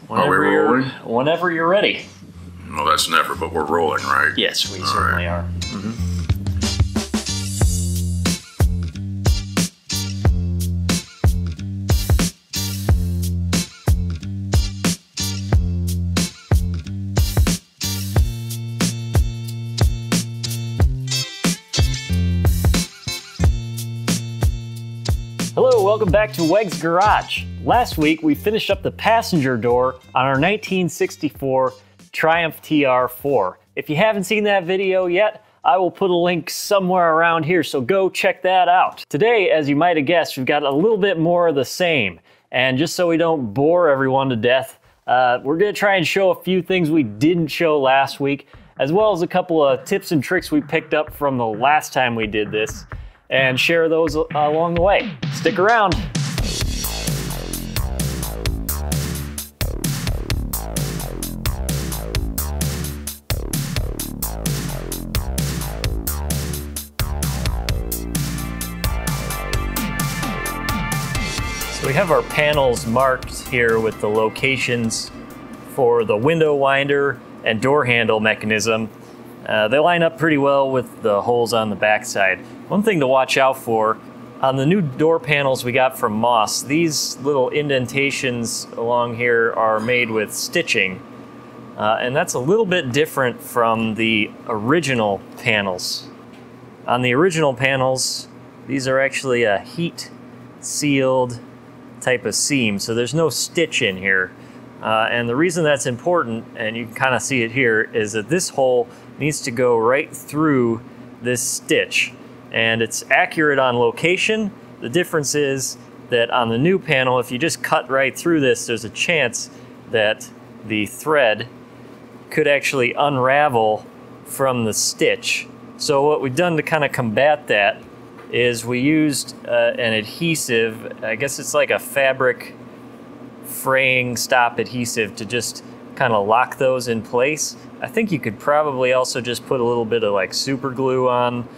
Are we rolling? Whenever you're ready. Well, that's never, but we're rolling, right? Yes, we certainly are. Hello, welcome back to WEGS Garage. Last week, we finished up the passenger door on our 1964 Triumph TR4. If you haven't seen that video yet, I will put a link somewhere around here, so go check that out. Today, as you might have guessed, we've got a little bit more of the same. And just so we don't bore everyone to death, we're gonna try and show a few things we didn't show last week, as well as a couple of tips and tricks we picked up from the last time we did this, and share those along the way. Stick around. So we have our panels marked here with the locations for the window winder and door handle mechanism. They line up pretty well with the holes on the backside. One thing to watch out for, on the new door panels we got from Moss, these little indentations along here are made with stitching. And that's a little bit different from the original panels. On the original panels, these are actually a heat sealed type of seam, so there's no stitch in here. And the reason that's important, and you can kind of see it here, is that this hole needs to go right through this stitch. And it's accurate on location. The difference is that on the new panel, if you just cut right through this, there's a chance that the thread could actually unravel from the stitch. So what we've done to kind of combat that is we used an adhesive, I guess it's like a fabric fraying stop adhesive, to just kind of lock those in place. I think you could probably also just put a little bit of like super glue on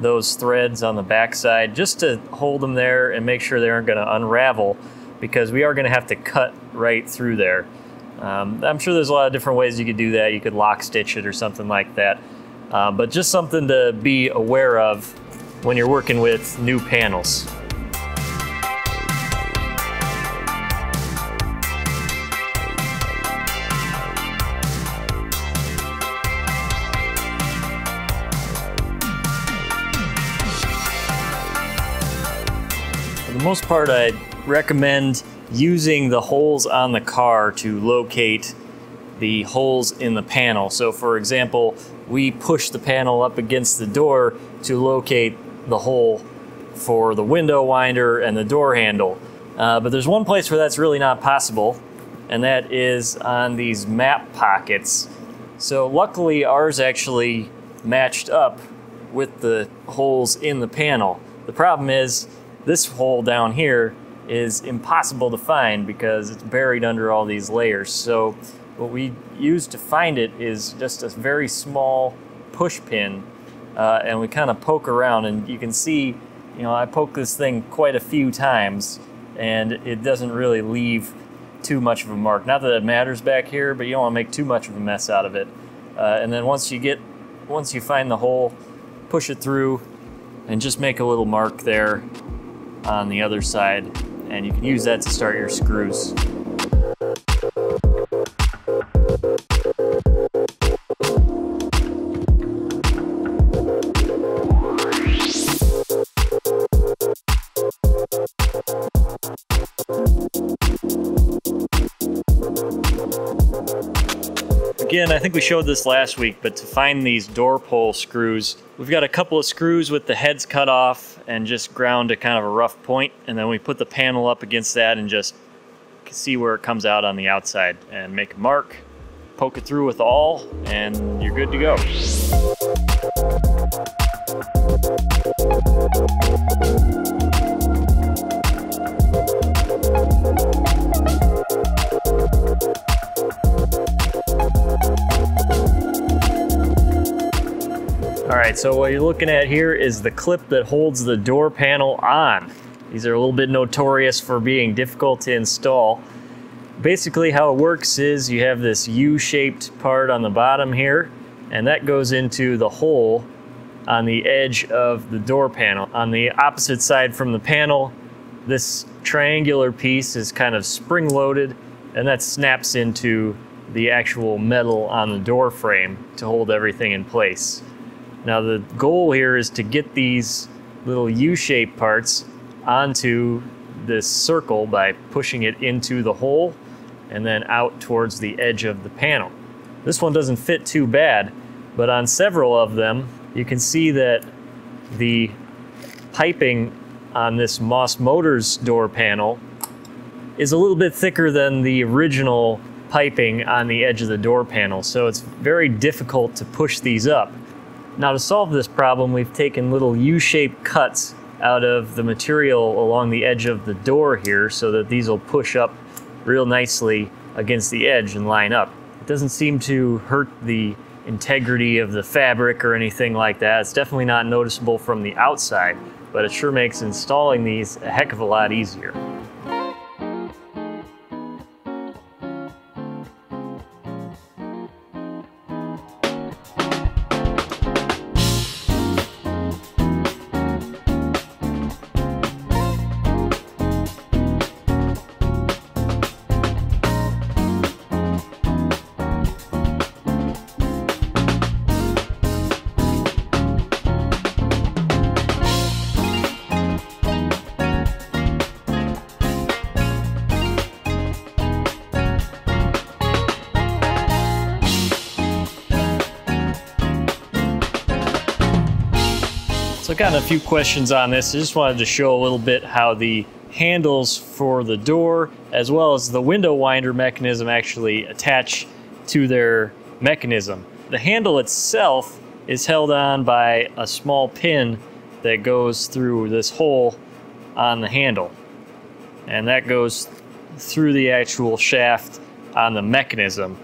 those threads on the backside just to hold them there and make sure they aren't going to unravel, because we are going to have to cut right through there. I'm sure there's a lot of different ways you could do that. You could lock stitch it or something like that, but just something to be aware of when you're working with new panels. For the most part, I'd recommend using the holes on the car to locate the holes in the panel. So for example, we push the panel up against the door to locate the hole for the window winder and the door handle. But there's one place where that's really not possible, and that is on these map pockets. So luckily ours actually matched up with the holes in the panel. The problem is this hole down here is impossible to find because it's buried under all these layers. So what we use to find it is just a very small push pin, and we kind of poke around, and you can see, you know, I poke this thing quite a few times and it doesn't really leave too much of a mark. Not that it matters back here, but you don't want to make too much of a mess out of it. And then once you find the hole, push it through and just make a little mark there on the other side, and you can use that to start your screws. Again, I think we showed this last week, but to find these door pull screws, we've got a couple of screws with the heads cut off and just ground to kind of a rough point, and then we put the panel up against that and just see where it comes out on the outside and make a mark, poke it through with all, and you're good to go. Alright, so what you're looking at here is the clip that holds the door panel on. These are a little bit notorious for being difficult to install. Basically how it works is you have this U-shaped part on the bottom here, and that goes into the hole on the edge of the door panel. On the opposite side from the panel, this triangular piece is kind of spring-loaded, and that snaps into the actual metal on the door frame to hold everything in place. Now the goal here is to get these little U-shaped parts onto this circle by pushing it into the hole and then out towards the edge of the panel. This one doesn't fit too bad, but on several of them you can see that the piping on this Moss Motors door panel is a little bit thicker than the original piping on the edge of the door panel, so it's very difficult to push these up. Now to solve this problem, we've taken little U-shaped cuts out of the material along the edge of the door here so that these will push up real nicely against the edge and line up. It doesn't seem to hurt the integrity of the fabric or anything like that. It's definitely not noticeable from the outside, but it sure makes installing these a heck of a lot easier. So I've gotten a few questions on this. I just wanted to show a little bit how the handles for the door as well as the window winder mechanism actually attach to their mechanism. The handle itself is held on by a small pin that goes through this hole on the handle, and that goes through the actual shaft on the mechanism.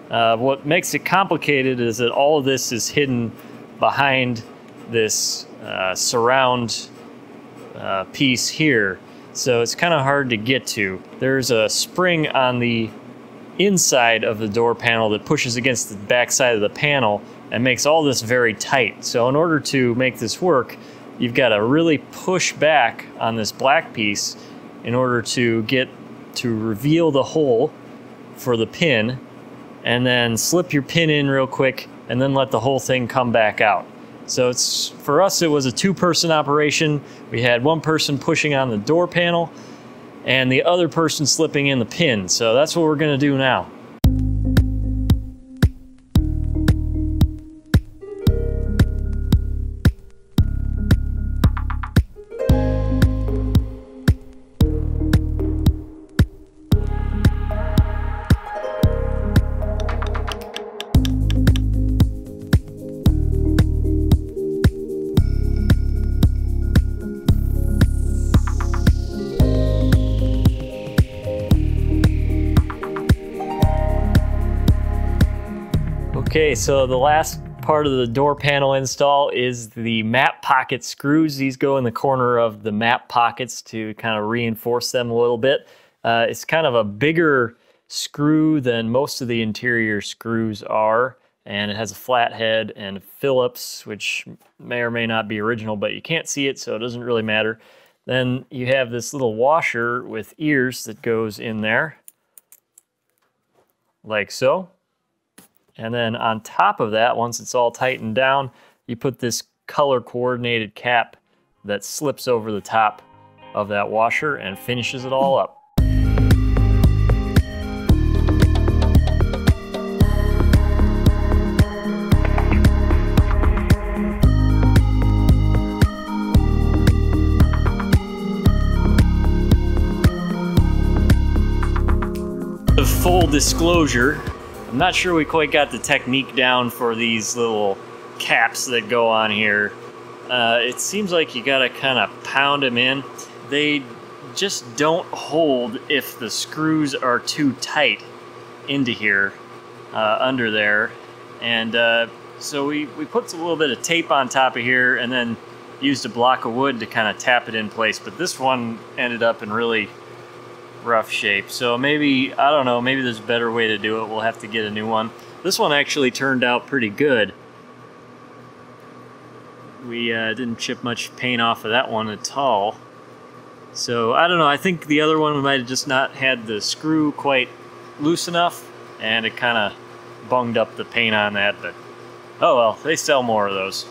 What makes it complicated is that all of this is hidden behind this surround piece here, so it's kind of hard to get to. There's a spring on the inside of the door panel that pushes against the back side of the panel and makes all this very tight. So in order to make this work, you've got to really push back on this black piece in order to get to reveal the hole for the pin, and then slip your pin in real quick and then let the whole thing come back out. So it's, for us, it was a two-person operation. We had one person pushing on the door panel and the other person slipping in the pin. So that's what we're going to do now. Okay, so the last part of the door panel install is the map pocket screws. These go in the corner of the map pockets to kind of reinforce them a little bit. It's kind of a bigger screw than most of the interior screws are, and it has a flat head and Phillips, which may or may not be original, but you can't see it, so it doesn't really matter. Then you have this little washer with ears that goes in there, like so. And then on top of that, once it's all tightened down, you put this color-coordinated cap that slips over the top of that washer and finishes it all up. Full disclosure, I'm not sure we quite got the technique down for these little caps that go on here. It seems like you gotta kind of pound them in. They just don't hold if the screws are too tight into here, under there. And so we put a little bit of tape on top of here and then used a block of wood to kind of tap it in place. But this one ended up in really rough shape. So maybe, I don't know, maybe there's a better way to do it. We'll have to get a new one. This one actually turned out pretty good. We didn't chip much paint off of that one at all. So I don't know, I think the other one we might have just not had the screw quite loose enough, and it kind of bunged up the paint on that, but oh well, they sell more of those.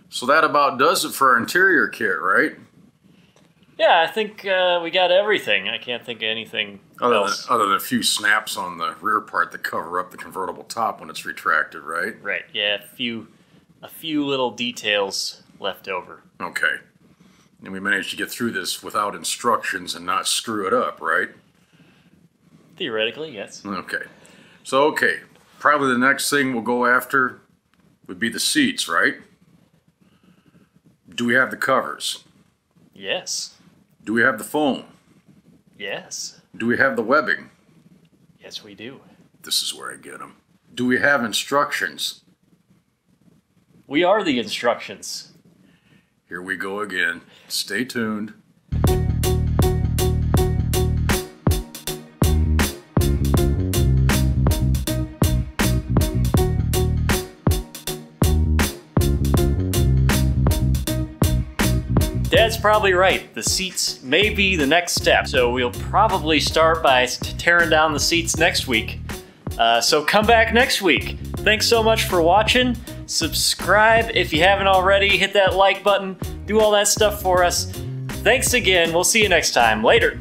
So that about does it for our interior kit, right? Yeah, I think we got everything. I can't think of anything else. Other than a few snaps on the rear part that cover up the convertible top when it's retracted, right? Right, yeah, a few little details left over. Okay. And we managed to get through this without instructions and not screw it up, right? Theoretically, yes. Okay. So, okay. Probably the next thing we'll go after would be the seats, right? Do we have the covers? Yes. Do we have the foam? Yes. Do we have the webbing? Yes, we do. This is where I get them. Do we have instructions? We are the instructions. Here we go again. Stay tuned. Dad's probably right. The seats may be the next step. So we'll probably start by tearing down the seats next week. So come back next week. Thanks so much for watching. Subscribe if you haven't already. Hit that like button. Do all that stuff for us. Thanks again. We'll see you next time. Later.